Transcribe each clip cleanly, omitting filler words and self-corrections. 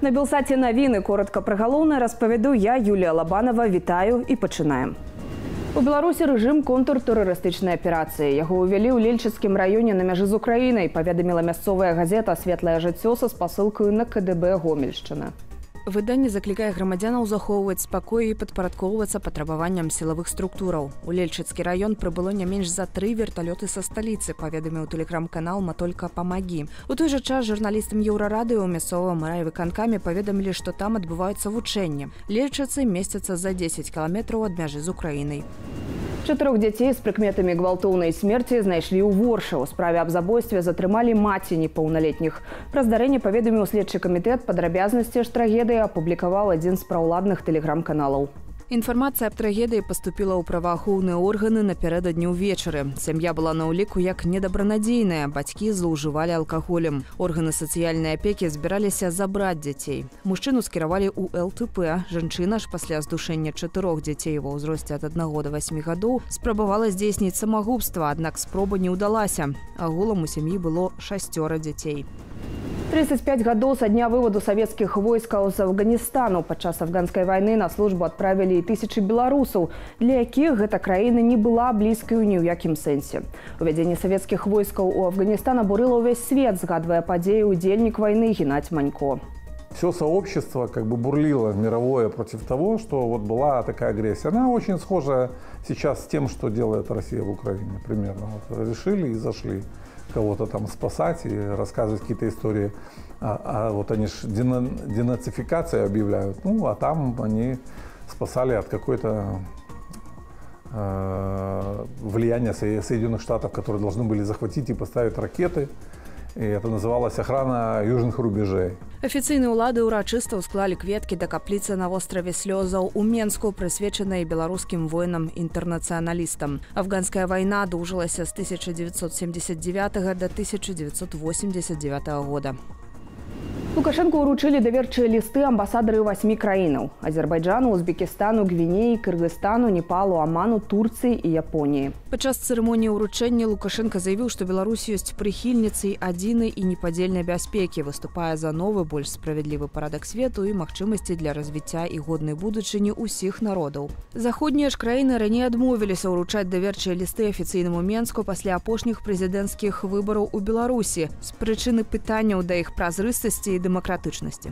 На Белсаті навіны коротка пра галоўнае распавяду я, Юлія Лабанова. Вітаю і пачынаем. У Беларусі рэжым контртэрарыстычнай аперацыі. Яго ўвялі ў Лельчыцкім раёне на мяжы з Украінай, паведаміла мясцовая газета «Светлае жыццё» са спасылкаю на КДБ Гомельшчына. Выданне заклікае грамадзянаў захоўваць спакой і падпарадкоўвацца патрабаванням сілавых структураў. У Лельчыцкі раён прыбыло не менш за 3 верталёты са сталіцы, паведаміў тэлеграм-канал «Матолька памагі». У той жа час журналістам Еўрарадыё ў мясцовым райвыканкаме паведамілі, што там адбываюцца вучэнні. Лельчыцы месцяцца за 10 кіламетраў ад мяжы з Украінай. 4 дзяцей з прыкметамі гвалтоўнай смерці знайшлі ў Воршы. У справе аб забойстве затрымалі маці непаўналетніх. Пра здарэнне паведаміў следчы камітэт. Падрабязнасці ж трагедыі апублікаваў адзін з праўладных тэлеграм-каналаў. Інфармацыя аб трагедыі паступіла ў праваахоўныя органы напярэдадні ўвечары. Сям'я была на ўліку як недабранадзейная. Бацькі злоўжывалі алкаголем. Органы сацыяльнай апекі збіраліся забраць дзяцей. Мужчыну скіравалі ў ЛТП. Жанчына ж пасля здушэння 4 дзяцей ва ўзросце ад 1 до 8 гадоў спрабавала здзейсніць самагубства, аднак спроба не ўдалася. Агулам у сям'і было 6 дзяцей. 35 гадоў са дня выводу савецкіх войскаў з Афганістану. Падчас афганскай вайны на службу адправілі і тысячы беларусаў, для якіх гэта краіна не была блізкай ні ў якім сэнсе. Увядзенне савецкіх войскаў у Афганістан абурыла ўвесь свет, згадвае падзеі удзельнік вайны Геннадзь Манько. Все сообщество бурлило мировое против того, что вот была такая агрессия. Она очень схожа сейчас с тем, что делает Россия в Украине примерно. Вот решили и зашли кого-то там спасать и рассказывать какие-то истории. Вот они же денацификацию объявляют. Ну, а там они спасали от какой-то влияния Соединенных Штатов, которые должны были захватить и поставить ракеты. И это называлось охрана южных рубежей. Афіцыйныя ўлады ўрачыста ўсклалі кветкі да капліцы на востраве Слёзаў у Менску, прысвечанай беларускім воінам-інтэрнацыяналістам. Афганская вайна доўжылася з 1979 до 1989 года. Лукашэнку ўручылі даверчыя лісты амбасадары 8 краінаў – Азербайджану, Узбекістану, Гвінеі, Кыргызстану, Непалу, Аману, Турцыі і Японіі. Падчас цырымоніі ўручэння Лукашенко заявіў, што Беларусь ёсць прыхільніцай адзінай і непадзельнай бяспекі, выступае за новы, больш справядлівы парадак свету і магчымасці для развіцця і годнай будучыні ўсіх народаў. Заходнія ж краіны раней адмовіліся ўручаць даверчыя лісты афіцыйнаму Менску пасля апошніх прэзідэнцкіх выбараў у Беларусі з прычыны пытанняў да іх празрыстасці і дэмакратычнасці.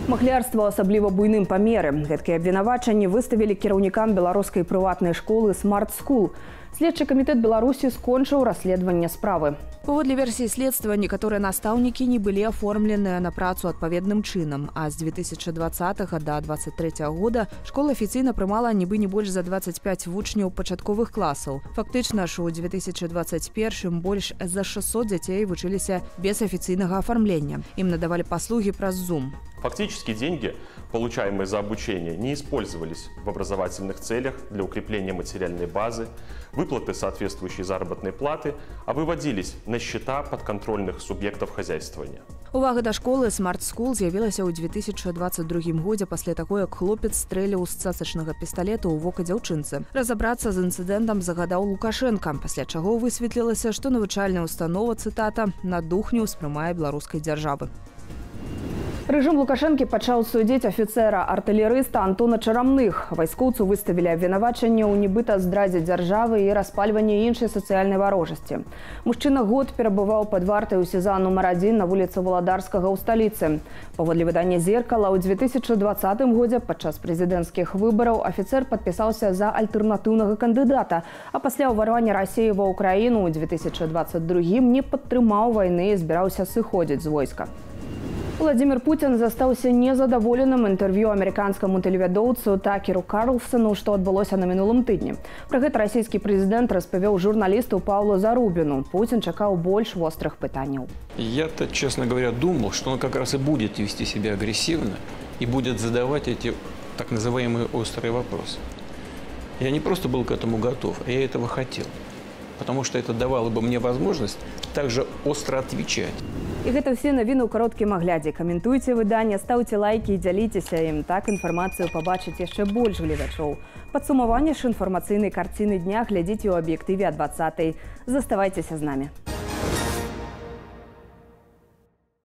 Махлярства ў асабліва буйным памеры. Гэткія абвінавачанні выставілі кіраўнікам беларускай прыватнай школы Smart School. Следчы камітэт Беларусі скончыў расследаванне справы. Паводле версіі следства, некаторыя настаўнікі не былі аформленыя на працу адпаведным чынам, а з 2020 до 2023 года школа афіцыйна прымала нібы не больш за 25 вучняў пачатковых класаў. Фактычна ж у 2021 больш за 600 дзяцей вучыліся без афіцыйнага афармлення. Ім надавалі паслугі праз Zoom. Фактически деньги, получаемые за обучение, не использовались в образовательных целях для укрепления материальной базы, выплаты соответствующей заработной платы, а выводились на счета подконтрольных субъектов хозяйствования. Увага да школы Smart School з'явілася ў 2022 годзе пасля таго, як хлопец стрэліў з цацачнага пісталета ў вока дзяўчынцы. Разабрацца з інцыдэнтам загадаў Лукашенка, пасля чаго высветлілася, што навучальная установа, цытата, «на дух не ўспрымае беларускай дзяржавы». Рэжым Лукашэнкі пачаў судзіць афіцэра-артылерыста Антона Чарамных. Вайскоўцу выставілі абвінавачанне ў нібыта здрадзе дзяржавы і распальванні іншай сацыяльнай варожасці. Мужчына год перабываў пад вартай у СІЗА нумар 1 на вуліцы Валадарскага ў сталіцы. Паводле выдання «Зеркала» ў 2020 годзе падчас прэзідэнцкіх выбараў афіцэр падпісаўся за альтэрнатыўнага кандыдата, а пасля ўварвання Расіі ва ўкраіну ў 2022 не падтрымаў вайны і збіраўся сыходзіць з войска. Владимир Путин застаўся незадаволеным інтэрв'ю амерыканскаму тэлевядоўцу Такеру Карлсону, што адбылося на мінулым тыдні. Пра гэта расійскі прэзідэнт распавёў журналісту Паўлу Зарубіну. Путин чакаў больш вострых пытанняў. Я-то, честно говоря, думал, что он как раз и будет вести себя агрессивно и будет задавать эти так называемые острые вопросы. Я не просто был к этому готов, а я этого хотел. Потому что это давало бы мне возможность также остро отвечать. І гэта ўсе навіны ў кароткім аглядзе. Каментуйце выданне, стаўце лайкі і дзяліцеся ім. Так інфармацыю пабачыць яшчэ больш гледачоў. Падсумаванне ж інфармацыйнай карціны дня глядзіце ў аб'ектыве ад 20-й. Заставайцеся з намі.